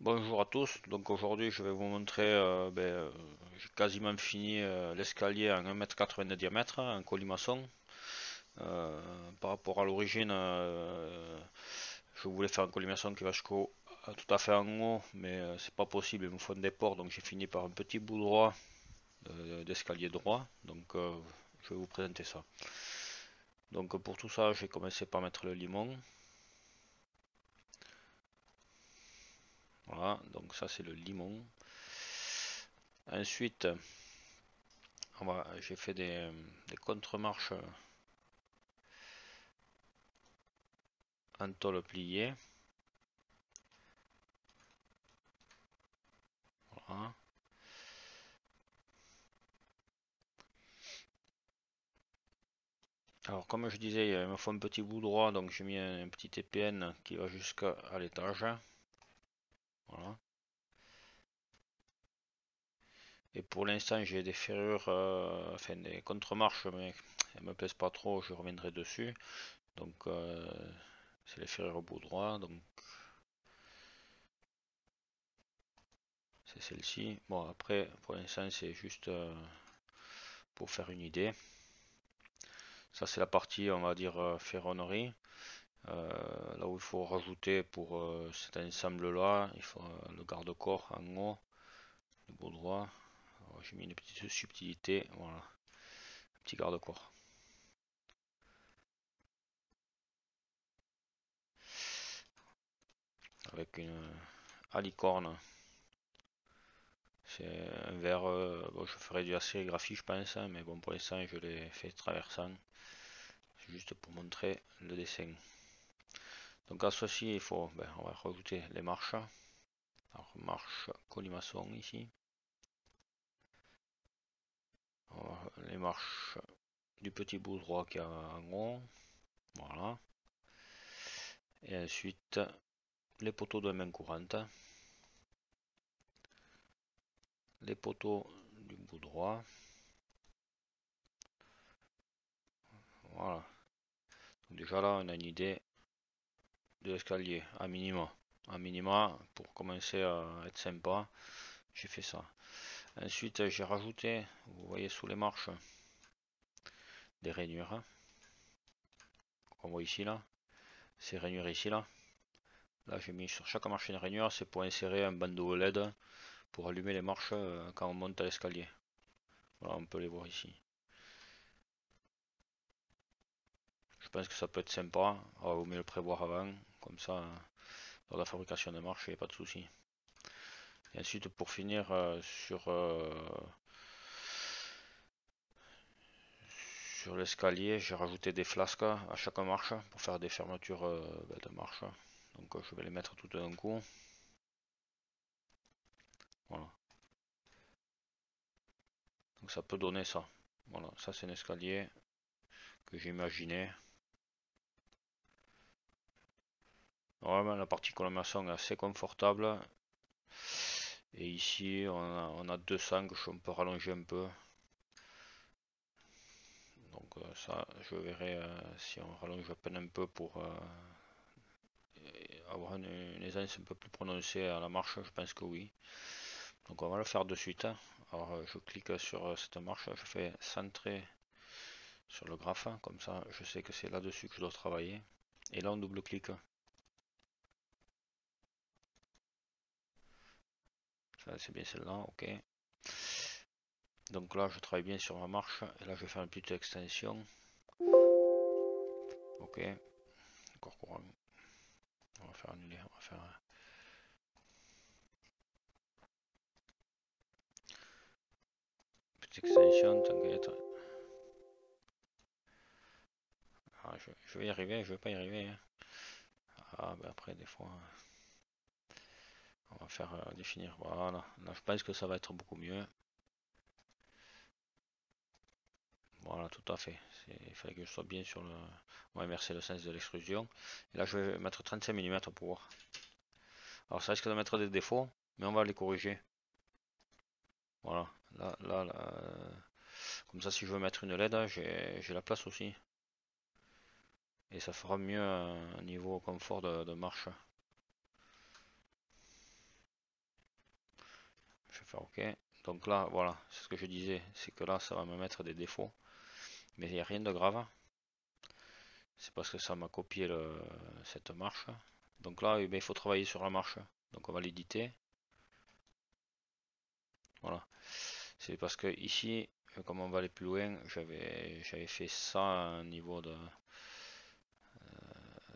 Bonjour à tous, donc aujourd'hui je vais vous montrer, j'ai quasiment fini l'escalier en 1,80 m de diamètre, en colimaçon. Par rapport à l'origine, je voulais faire un colimaçon qui va jusqu'au tout à fait en haut, mais c'est pas possible, il me faut des ports, donc j'ai fini par un petit bout droit d'escalier droit, donc je vais vous présenter ça. Donc pour tout ça, j'ai commencé par mettre le limon. Voilà, donc ça c'est le limon. Ensuite, j'ai fait des contre-marches en tôle pliée. Voilà. Alors comme je disais, il me faut un petit bout droit, donc j'ai mis un petit TPN qui va jusqu'à l'étage. Voilà. Et pour l'instant j'ai des ferrures, enfin des contre-marches, mais elles me plaisent pas trop, je reviendrai dessus. Donc c'est les ferrures au bout droit, donc c'est celle-ci. Bon après pour l'instant c'est juste pour faire une idée. Ça c'est la partie on va dire ferronnerie. Là où il faut rajouter pour cet ensemble là, il faut le garde-corps en haut, le bout droit. J'ai mis une petite subtilité, voilà, un petit garde-corps. Avec une alicorne. C'est un verre, bon, je ferai de la sérigraphie je pense, hein, mais bon pour l'instant je l'ai fait traversant. C'est juste pour montrer le dessin. Donc à ceci il faut, on va rajouter les marches. Alors marche colimaçon ici. Les marches du petit bout droit qui a en haut. Voilà. Et ensuite les poteaux de main courante. Les poteaux du bout droit. Voilà. Donc déjà là on a une idée de l'escalier à minima. À minima pour commencer à être sympa. J'ai fait ça. Ensuite j'ai rajouté, vous voyez sous les marches, des rainures. On voit ici là. Ces rainures ici là. Là j'ai mis sur chaque marche une rainure, c'est pour insérer un bandeau LED pour allumer les marches quand on monte à l'escalier. Voilà, on peut les voir ici. Je pense que ça peut être sympa. Alors, vaut mieux le prévoir avant, comme ça, dans la fabrication des marches, il n'y a pas de souci. Et ensuite, pour finir, sur l'escalier, j'ai rajouté des flasques à chaque marche pour faire des fermetures de marche. Donc, je vais les mettre tout d'un coup. Voilà. Donc, ça peut donner ça. Voilà, ça c'est un escalier que j'ai imaginé. Vraiment, la partie colimaçon est assez confortable. Et ici, on a deux sangles, on peut rallonger un peu. Donc ça, je verrai si on rallonge à peine un peu pour avoir une aisance un peu plus prononcée à la marche, je pense que oui. Donc on va le faire de suite. Alors je clique sur cette marche, je fais centrer sur le graphe, comme ça je sais que c'est là-dessus que je dois travailler. Et là on double-clique. Ça c'est bien celle-là, ok. Donc là je travaille bien sur ma marche, et là je vais faire une petite extension. Ok, encore courant. On va faire annuler, on va faire petite extension, t'inquiète. Ah, je vais y arriver, je vais pas y arriver. Hein. Ah, ben après, des fois, on va faire définir. Voilà, là, je pense que ça va être beaucoup mieux. Voilà, tout à fait. Il fallait que je sois bien sur le. On va inverser le sens de l'extrusion. Et là, je vais mettre 35 mm pour voir. Alors, ça risque de mettre des défauts, mais on va les corriger. Voilà, là, comme ça, si je veux mettre une LED, j'ai la place aussi. Et ça fera mieux un niveau confort de marche. faire OK. Donc là, voilà, c'est ce que je disais, c'est que là, ça va me mettre des défauts. Mais il n'y a rien de grave. C'est parce que ça m'a copié cette marche. Donc là, il faut travailler sur la marche. Donc on va l'éditer. Voilà. C'est parce que ici, comme on va aller plus loin, j'avais fait ça à un niveau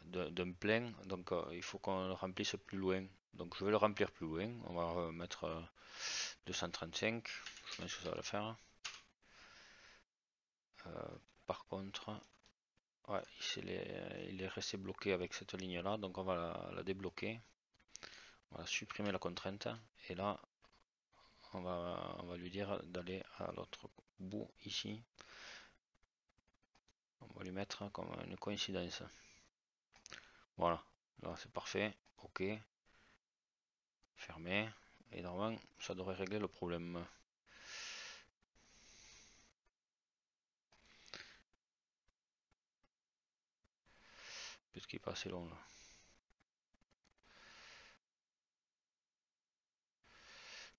d'un plein. Donc il faut qu'on le remplisse plus loin. Donc je vais le remplir plus loin. On va mettre 235. Je pense que ça va le faire. Par contre, ouais, il est resté bloqué avec cette ligne là. Donc on va la débloquer. On va supprimer la contrainte. Et là, on va lui dire d'aller à l'autre bout ici. On va lui mettre comme une coïncidence. Voilà, là c'est parfait. OK. Fermé. Et normalement, ça devrait régler le problème. Peut-être qu'il est pas assez long là.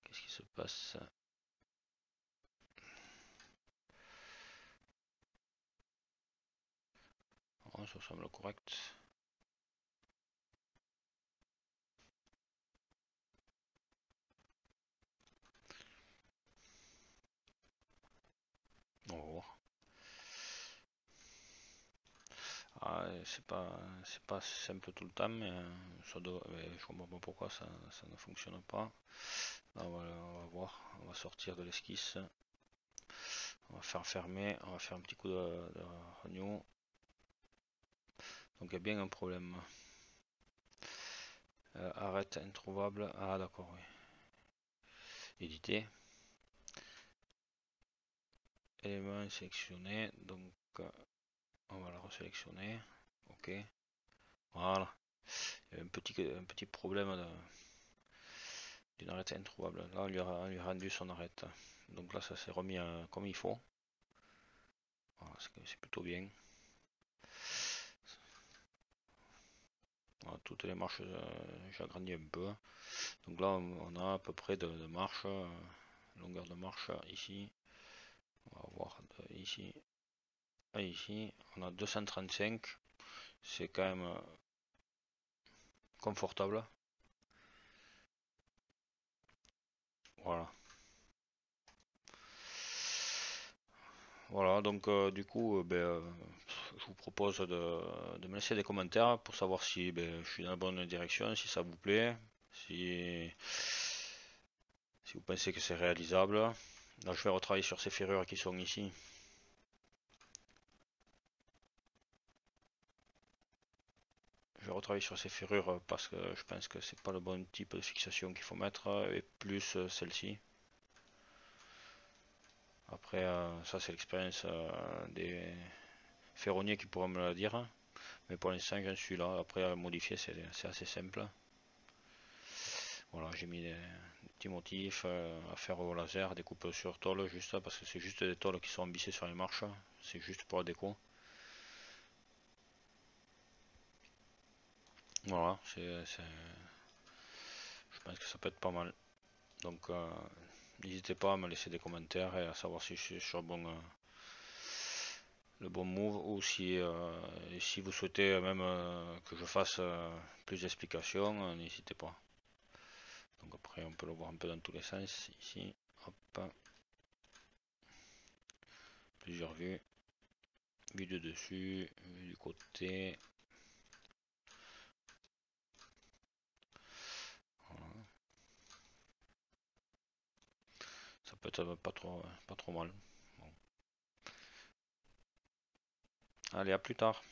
Qu'est-ce qui se passe? Oh, ça semble correct. On va voir. Ah, c'est pas simple tout le temps, mais je comprends pas pourquoi ça ne fonctionne pas. Là, on va voir. On va sortir de l'esquisse. On va faire fermer. On va faire un petit coup de renew. Donc il y a bien un problème. Arrête introuvable. Ah d'accord, oui. Éditer. Élément sélectionné. Donc on va la resélectionner. OK. Voilà. Il y a un petit problème d'une arête introuvable. Là on lui a rendu son arête. Donc là ça s'est remis comme il faut. Voilà, c'est plutôt bien. Voilà, toutes les marches, j'agrandis un peu. Donc là on a à peu près de marche, longueur de marche ici. On va voir ici à ici. On a 235. C'est quand même confortable. Voilà. Voilà, donc du coup, je vous propose de me laisser des commentaires pour savoir si je suis dans la bonne direction, si ça vous plaît, si, si vous pensez que c'est réalisable. Là, je vais retravailler sur ces ferrures qui sont ici. Je vais retravailler sur ces ferrures parce que je pense que c'est pas le bon type de fixation qu'il faut mettre, et plus celle-ci. Après, ça c'est l'expérience des ferronniers qui pourront me le dire. Mais pour l'instant, j'en suis là. Après, à modifier, c'est assez simple. Voilà, j'ai mis des petits motifs à faire au laser, des coupes sur tôle, juste parce que c'est juste des tôles qui sont embissées sur les marches. C'est juste pour la déco. Voilà, je pense que ça peut être pas mal. Donc, n'hésitez pas à me laisser des commentaires et à savoir si je suis sur le bon move ou si vous souhaitez même que je fasse plus d'explications, n'hésitez pas. Donc après on peut le voir un peu dans tous les sens ici. Hop. Plusieurs vues. Vue de dessus, vue du côté. Voilà. Ça peut être pas trop mal. Bon. Allez, à plus tard.